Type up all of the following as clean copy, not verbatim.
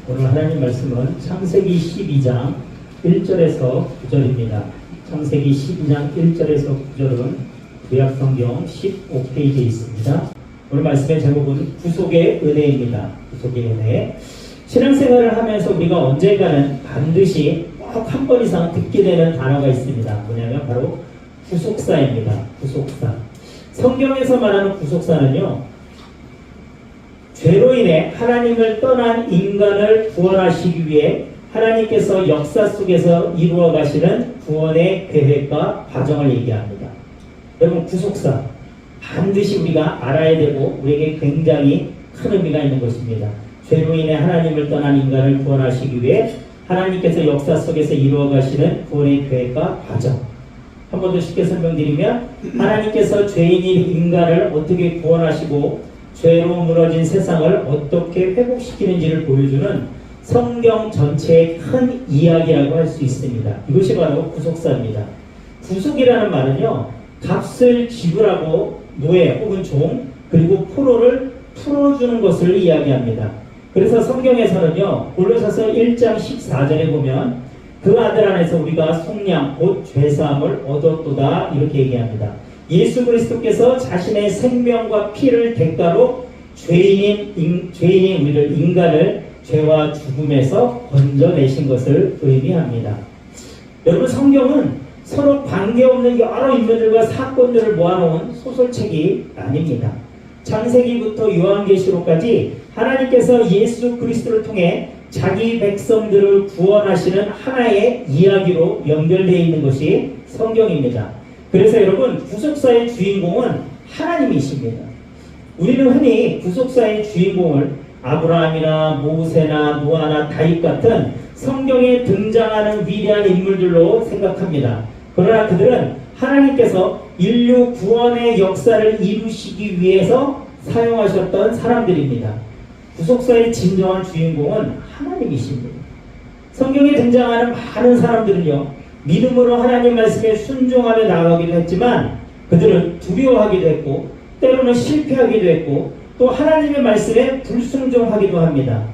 오늘 하나님 말씀은 창세기 12장 1절에서 9절입니다. 창세기 12장 1절에서 9절은 구약성경 15페이지에 있습니다. 오늘 말씀의 제목은 구속의 은혜입니다. 구속의 은혜. 신앙생활을 하면서 우리가 언젠가는 반드시 꼭 한 번 이상 듣게 되는 단어가 있습니다. 뭐냐면 바로 구속사입니다. 구속사. 성경에서 말하는 구속사는요, 죄로 인해 하나님을 떠난 인간을 구원하시기 위해 하나님께서 역사 속에서 이루어 가시는 구원의 계획과 과정을 얘기합니다. 여러분, 구속사 반드시 우리가 알아야 되고 우리에게 굉장히 큰 의미가 있는 것입니다. 죄로 인해 하나님을 떠난 인간을 구원하시기 위해 하나님께서 역사 속에서 이루어 가시는 구원의 계획과 과정. 한 번 더 쉽게 설명드리면, 하나님께서 죄인인 인간을 어떻게 구원하시고 죄로 무너진 세상을 어떻게 회복시키는지를 보여주는 성경 전체의 큰 이야기라고 할 수 있습니다. 이것이 바로 구속사입니다. 구속이라는 말은요, 값을 지불하고 노예 혹은 종, 그리고 포로를 풀어주는 것을 이야기합니다. 그래서 성경에서는요, 골로새서 1장 14절에 보면 그 아들 안에서 우리가 속량 곧 죄사함을 얻었도다 이렇게 얘기합니다. 예수 그리스도께서 자신의 생명과 피를 대가로 죄인인 우리를, 인간을 죄와 죽음에서 건져내신 것을 의미합니다. 여러분, 성경은 서로 관계없는 여러 인물들과 사건들을 모아놓은 소설책이 아닙니다. 창세기부터 요한계시록까지 하나님께서 예수 그리스도를 통해 자기 백성들을 구원하시는 하나의 이야기로 연결되어 있는 것이 성경입니다. 그래서 여러분, 구속사의 주인공은 하나님이십니다. 우리는 흔히 구속사의 주인공을 아브라함이나 모세나 노아나 다윗 같은 성경에 등장하는 위대한 인물들로 생각합니다. 그러나 그들은 하나님께서 인류 구원의 역사를 이루시기 위해서 사용하셨던 사람들입니다. 구속사의 진정한 주인공은 하나님이십니다. 성경에 등장하는 많은 사람들은요, 믿음으로 하나님 말씀에 순종하며 나아가기도 했지만 그들은 두려워하기도 했고 때로는 실패하기도 했고 또 하나님의 말씀에 불순종하기도 합니다.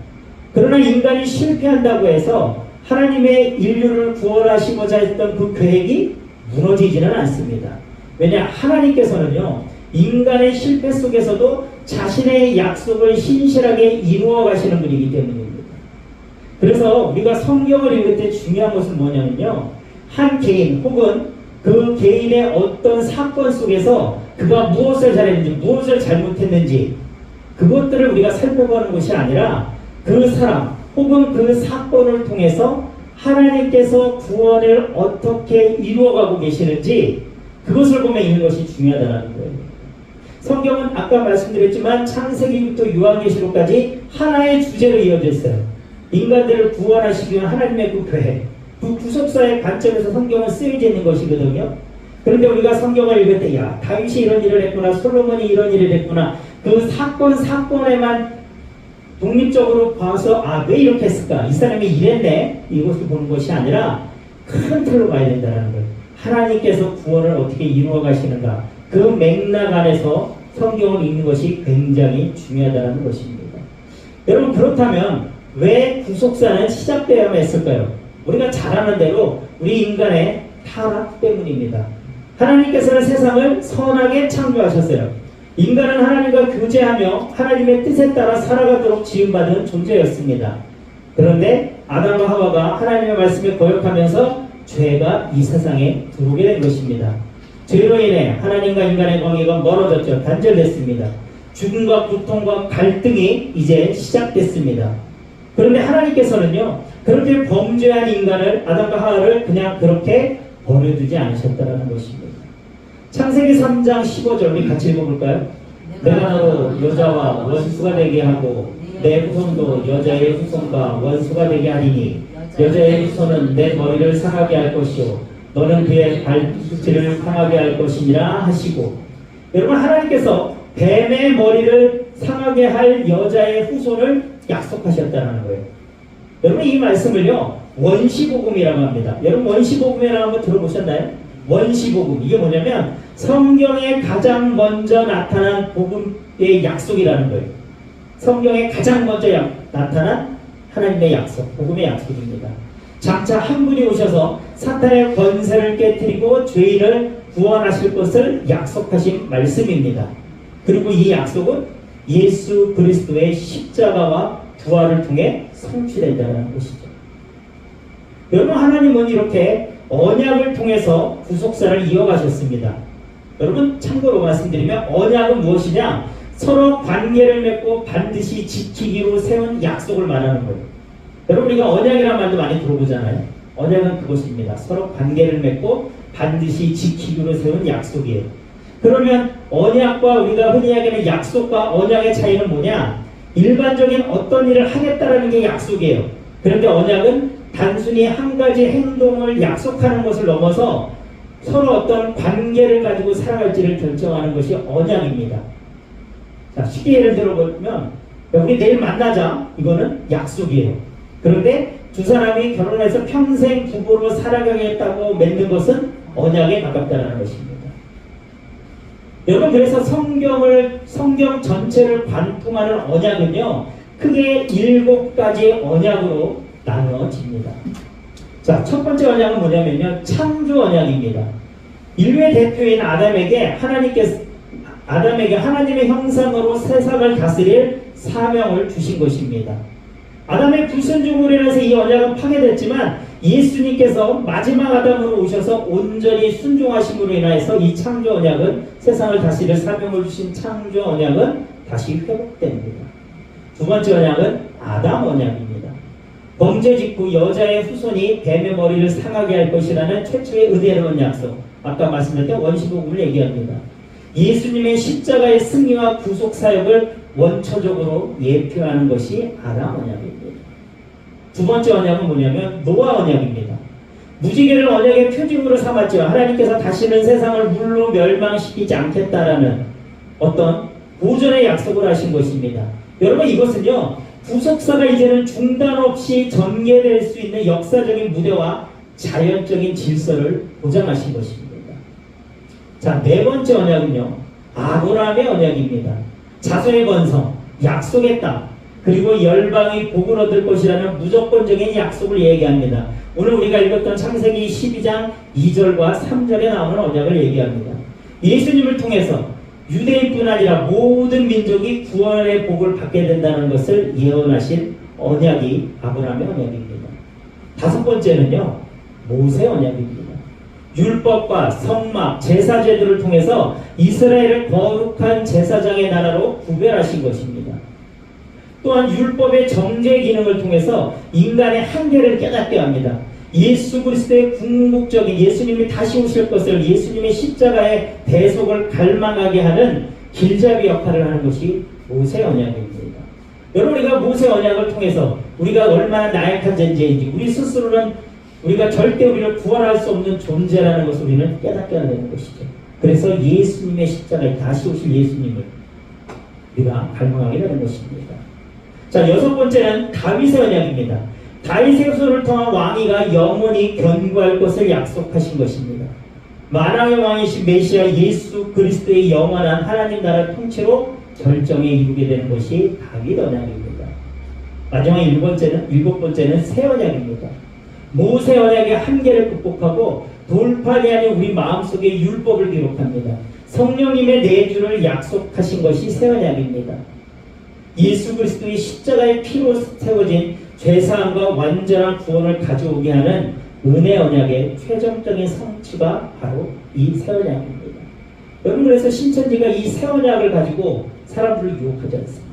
그러나 인간이 실패한다고 해서 하나님의 인류를 구원하시고자 했던 그 계획이 무너지지는 않습니다. 왜냐, 하나님께서는요, 인간의 실패 속에서도 자신의 약속을 신실하게 이루어 가시는 분이기 때문입니다. 그래서 우리가 성경을 읽을 때 중요한 것은 뭐냐면요, 한 개인 혹은 그 개인의 어떤 사건 속에서 그가 무엇을 잘했는지 무엇을 잘못했는지 그것들을 우리가 살펴보는 것이 아니라 그 사람 혹은 그 사건을 통해서 하나님께서 구원을 어떻게 이루어가고 계시는지 그것을 보며 읽는 것이 중요하다는 거예요. 성경은 아까 말씀드렸지만 창세기부터 요한계시록까지 하나의 주제로 이어져 있어요. 인간들을 구원하시기 위한 하나님의 그 계획, 그 구속사의 관점에서 성경은 쓰여져 있는 것이거든요. 그런데 우리가 성경을 읽을 때, 야, 다윗이 이런 일을 했구나, 솔로몬이 이런 일을 했구나, 그 사건에만 독립적으로 봐서 왜 이렇게 했을까, 이 사람이 이랬네, 이것을 보는 것이 아니라 큰 틀로 봐야 된다는 거예요. 하나님께서 구원을 어떻게 이루어 가시는가, 그 맥락 안에서 성경을 읽는 것이 굉장히 중요하다는 것입니다. 여러분, 그렇다면 왜 구속사는 시작되어야만 했을까요? 우리가 잘 아는 대로 우리 인간의 타락 때문입니다. 하나님께서는 세상을 선하게 창조하셨어요. 인간은 하나님과 교제하며 하나님의 뜻에 따라 살아가도록 지음받은 존재였습니다. 그런데 아담과 하와가 하나님의 말씀에 거역하면서 죄가 이 세상에 들어오게 된 것입니다. 죄로 인해 하나님과 인간의 관계가 멀어졌죠. 단절됐습니다. 죽음과 고통과 갈등이 이제 시작됐습니다. 그런데 하나님께서는요, 그렇게 범죄한 인간을, 아담과 하와를 그냥 그렇게 버려두지 않으셨다는 것입니다. 창세기 3장 15절 우리 같이 읽어볼까요? 내가 너로 여자와 원수가 되게 하고 내 후손도 여자의 후손과 원수가 되게 하리니 여자의 후손은 내 머리를 상하게 할 것이요 너는 그의 발꿈치를 상하게 할 것이니라 하시고, 여러분, 하나님께서 뱀의 머리를 상하게 할 여자의 후손을 약속하셨다는 거예요. 여러분, 이 말씀을요, 원시복음이라고 합니다. 여러분, 원시복음이라고 한번 들어보셨나요? 원시복음, 이게 뭐냐면 성경에 가장 먼저 나타난 복음의 약속이라는 거예요. 성경에 가장 먼저 나타난 하나님의 약속, 복음의 약속입니다. 장차 한 분이 오셔서 사탄의 권세를 깨뜨리고 죄인을 구원하실 것을 약속하신 말씀입니다. 그리고 이 약속은 예수 그리스도의 십자가와 부활을 통해 성취된다는 것이죠. 여러분, 하나님은 이렇게 언약을 통해서 구속사를 이어가셨습니다. 여러분, 참고로 말씀드리면 언약은 무엇이냐? 서로 관계를 맺고 반드시 지키기로 세운 약속을 말하는 거예요. 여러분, 우리가 언약이라는 말도 많이 들어보잖아요. 언약은 그것입니다. 서로 관계를 맺고 반드시 지키기로 세운 약속이에요. 그러면 언약과 우리가 흔히 이야기하는 약속과 언약의 차이는 뭐냐? 일반적인 어떤 일을 하겠다라는 게 약속이에요. 그런데 언약은 단순히 한 가지 행동을 약속하는 것을 넘어서 서로 어떤 관계를 가지고 살아갈지를 결정하는 것이 언약입니다. 자, 쉽게 예를 들어보면 우리 내일 만나자, 이거는 약속이에요. 그런데 두 사람이 결혼해서 평생 부부로 살아가겠다고 맺는 것은 언약에 가깝다는 것입니다. 여러분, 그래서 성경 전체를 관통하는 언약은요, 크게 7가지 언약으로 나누어집니다. 자, 첫 번째 언약은 뭐냐면요, 창조 언약입니다. 인류의 대표인 아담에게 하나님의 형상으로 세상을 다스릴 사명을 주신 것입니다. 아담의 불순종으로 인해서 이 언약은 파괴됐지만 예수님께서 마지막 아담으로 오셔서 온전히 순종하심으로 인해서 이 창조 언약은, 세상을 다스릴 사명을 주신 창조 언약은 다시 회복됩니다. 두 번째 언약은 아담 언약입니다. 범죄 직후 여자의 후손이 뱀의 머리를 상하게 할 것이라는 최초의 은혜로운 약속, 아까 말씀드렸던 원시복음을 얘기합니다. 예수님의 십자가의 승리와 구속 사역을 원초적으로 예표하는 것이 아담 언약입니다. 두 번째 언약은 뭐냐면 노아 언약입니다. 무지개를 언약의 표징으로 삼았지만 하나님께서 다시는 세상을 물로 멸망시키지 않겠다라는 어떤 보존의 약속을 하신 것입니다. 여러분, 이것은요, 구속사가 이제는 중단 없이 전개될 수 있는 역사적인 무대와 자연적인 질서를 보장하신 것입니다. 자, 네 번째 언약은요, 아브라함의 언약입니다. 자손의 번성, 약속의 땅, 그리고 열방이 복을 얻을 것이라는 무조건적인 약속을 얘기합니다. 오늘 우리가 읽었던 창세기 12장 2절과 3절에 나오는 언약을 얘기합니다. 예수님을 통해서 유대인뿐 아니라 모든 민족이 구원의 복을 받게 된다는 것을 예언하신 언약이 아브라함의 언약입니다. 다섯 번째는요, 모세 언약입니다. 율법과 성막, 제사 제도를 통해서 이스라엘을 거룩한 제사장의 나라로 구별하신 것입니다. 또한 율법의 정죄 기능을 통해서 인간의 한계를 깨닫게 합니다. 예수 그리스도의 궁극적인, 예수님이 다시 오실 것을, 예수님의 십자가의 대속을 갈망하게 하는 길잡이 역할을 하는 것이 모세 언약입니다. 여러분, 우리가 모세 언약을 통해서 우리가 얼마나 나약한 존재인지, 우리 스스로는 우리가 절대 우리를 구원할 수 없는 존재라는 것을 우리는 깨닫게 하는 것이죠. 그래서 예수님의 십자가에 다시 오실 예수님을 우리가 갈망하게 되는 것입니다. 자, 여섯 번째는 다윗의 언약입니다. 다윗의 후손을 통한 왕위가 영원히 견고할 것을 약속하신 것입니다. 만왕의 왕이신 메시아 예수 그리스도의 영원한 하나님 나라 통치로 결정에 이루게 되는 것이 다윗 언약입니다. 마지막 일곱 번째는 새 언약입니다. 모세 언약의 한계를 극복하고 돌판이 아닌 우리 마음속에 율법을 기록합니다. 성령님의 내주를 약속하신 것이 새 언약입니다. 예수 그리스도의 십자가의 피로 세워진 죄사함과 완전한 구원을 가져오게 하는 은혜 언약의 최종적인 성취가 바로 이 새 언약입니다. 여러분, 그래서 신천지가 이 새 언약을 가지고 사람들을 유혹하지 않습니까?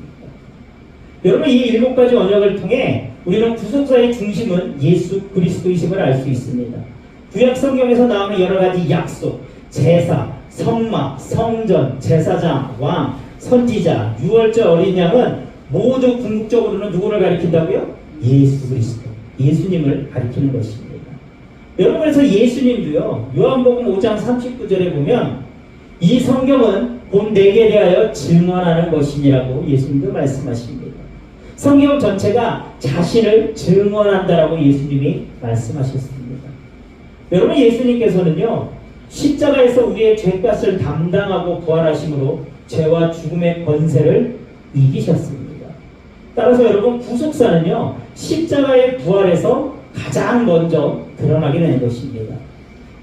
여러분, 이 7가지 언약을 통해 우리는 구속사의 중심은 예수 그리스도이심을 알 수 있습니다. 구약 성경에서 나오는 여러 가지 약속, 제사, 성막, 성전, 제사장, 왕, 선지자, 유월절, 어린 양은 모두 궁극적으로는 누구를 가리킨다고요? 예수 그리스도, 예수님을 가리키는 것입니다. 여러분, 그래서 예수님도요, 요한복음 5장 39절에 보면 이 성경은 곧 내게 대하여 증언하는 것이니라고 예수님도 말씀하십니다. 성경 전체가 자신을 증언한다라고 예수님이 말씀하셨습니다. 여러분, 예수님께서는요, 십자가에서 우리의 죄값을 담당하고 부활하심으로 죄와 죽음의 권세를 이기셨습니다. 따라서 여러분, 구속사는요, 십자가의 부활에서 가장 먼저 드러나게 되는 것입니다.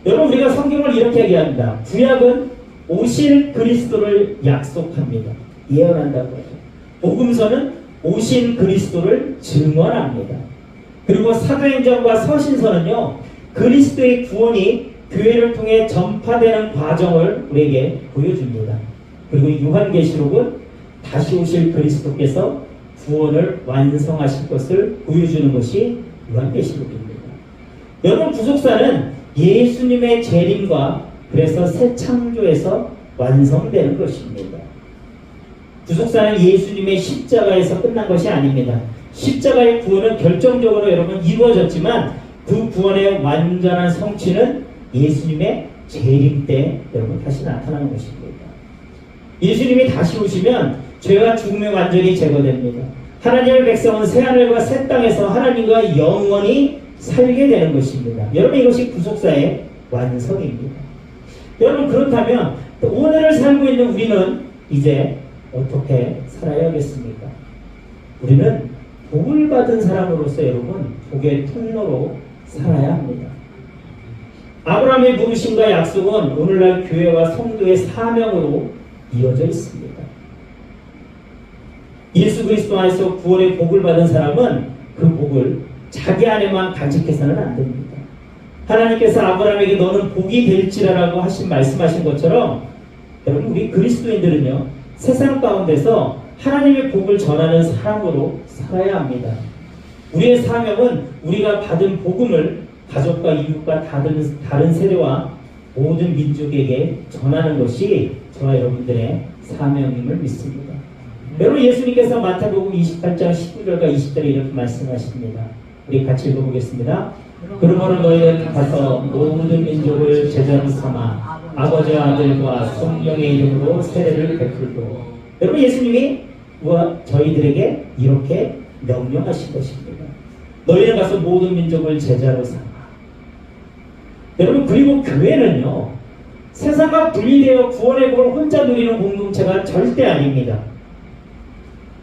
여러분, 우리가 성경을 이렇게 얘기합니다. 구약은 오실 그리스도를 약속합니다. 예언한다고 해요. 복음서는 오신 그리스도를 증언합니다. 그리고 사도행전과 서신서는요, 그리스도의 구원이 교회를 통해 전파되는 과정을 우리에게 보여줍니다. 그리고 요한계시록은 다시 오실 그리스도께서 구원을 완성하실 것을 보여주는 것이 요한계시록입니다. 여러분, 구속사는 예수님의 재림과 그래서 새 창조에서 완성되는 것입니다. 구속사는 예수님의 십자가에서 끝난 것이 아닙니다. 십자가의 구원은 결정적으로 여러분 이루어졌지만 그 구원의 완전한 성취는 예수님의 재림 때 여러분 다시 나타나는 것입니다. 예수님이 다시 오시면 죄와 죽음이 완전히 제거됩니다. 하나님의 백성은 새하늘과 새 땅에서 하나님과 영원히 살게 되는 것입니다. 여러분, 이것이 구속사의 완성입니다. 여러분, 그렇다면 오늘을 살고 있는 우리는 이제 어떻게 살아야겠습니까? 우리는 복을 받은 사람으로서 여러분 복의 통로로 살아야 합니다. 아브라함의 부르심과 약속은 오늘날 교회와 성도의 사명으로 이어져 있습니다. 예수 그리스도 안에서 구원의 복을 받은 사람은 그 복을 자기 안에만 간직해서는 안 됩니다. 하나님께서 아브라함에게 너는 복이 될지라라고 말씀하신 것처럼 여러분, 우리 그리스도인들은요, 세상 가운데서 하나님의 복을 전하는 사람으로 살아야 합니다. 우리의 사명은 우리가 받은 복음을 가족과 이웃과 다른 세대와 모든 민족에게 전하는 것이 저와 여러분들의 사명임을 믿습니다. 여러분, 예수님께서 마태복음 28장 19절과 20절에 이렇게 말씀하십니다. 우리 같이 읽어보겠습니다. 그러므로 너희는 가서 모든 민족을 제자로 삼아 아버지와 아들과 성령의 이름으로 세례를 베풀고. 여러분, 예수님이 저희들에게 이렇게 명령하신 것입니다. 너희는 가서 모든 민족을 제자로 삼아. 여러분, 그리고 교회는요, 세상과 분리되어 구원의 복을 혼자 누리는 공동체가 절대 아닙니다.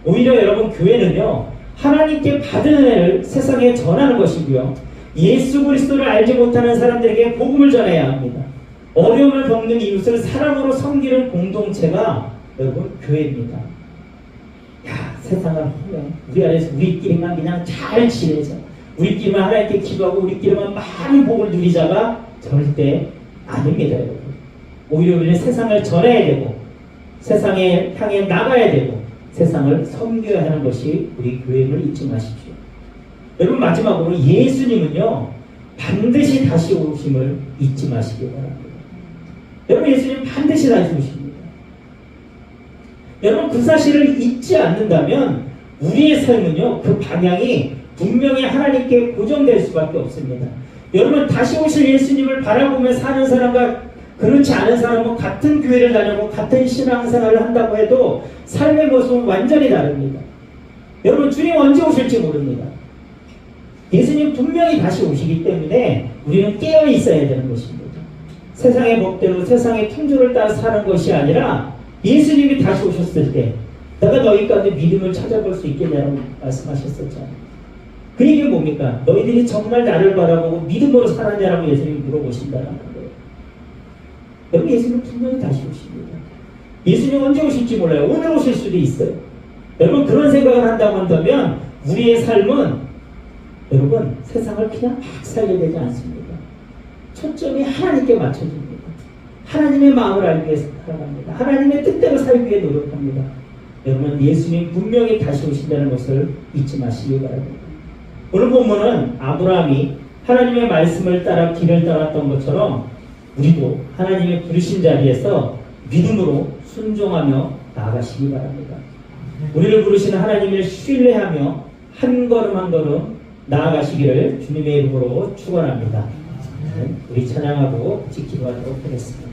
오히려 여러분, 교회는요, 하나님께 받은 은혜를 세상에 전하는 것이고요, 예수 그리스도를 알지 못하는 사람들에게 복음을 전해야 합니다. 어려움을 겪는 이웃을 사랑으로 섬기는 공동체가 여러분 교회입니다. 야, 세상은 우리 안에서 우리끼리만 그냥 잘 지내자, 우리끼리만 하나님께 기도하고 우리끼리만 많은 복을 누리자가 절대 아닙니다. 여러분, 오히려 우리는 세상을 전해야 되고 세상에 향해 나가야 되고 세상을 섬겨야 하는 것이 우리 교회임을 잊지 마십시오. 여러분, 마지막으로 예수님은요, 반드시 다시 오심을 잊지 마시기 바랍니다. 여러분, 예수님 반드시 다시 오십니다. 여러분, 그 사실을 잊지 않는다면 우리의 삶은요, 그 방향이 분명히 하나님께 고정될 수밖에 없습니다. 여러분, 다시 오실 예수님을 바라보며 사는 사람과 그렇지 않은 사람은 같은 교회를 다니고 같은 신앙생활을 한다고 해도 삶의 모습은 완전히 다릅니다. 여러분, 주님 언제 오실지 모릅니다. 예수님 분명히 다시 오시기 때문에 우리는 깨어 있어야 되는 것입니다. 세상의 법대로 세상의 통조를 따라 사는 것이 아니라 예수님이 다시 오셨을 때 내가 너희 가운데 믿음을 찾아볼 수 있겠냐고 말씀하셨었잖아요. 그 얘기는 뭡니까? 너희들이 정말 나를 바라보고 믿음으로 살았냐라고 예수님이 물어보신다는 거예요. 여러분, 예수님 분명히 다시 오십니다. 예수님 언제 오실지 몰라요. 오늘 오실 수도 있어요. 여러분, 그런 생각을 한다고 한다면 우리의 삶은 여러분 세상을 그냥 막 살게 되지 않습니다. 초점이 하나님께 맞춰집니다. 하나님의 마음을 알기 위해서 살아갑니다. 하나님의 뜻대로 살기 위해 노력합니다. 여러분, 예수님 분명히 다시 오신다는 것을 잊지 마시기 바랍니다. 오늘 본문은 아브라함이 하나님의 말씀을 따라 길을 따랐던 것처럼 우리도 하나님의 부르신 자리에서 믿음으로 순종하며 나아가시기 바랍니다. 우리를 부르시는 하나님을 신뢰하며 한 걸음 한 걸음 나아가시기를 주님의 이름으로 축원합니다. 우리 찬양하고 같이 기도하도록 하겠습니다.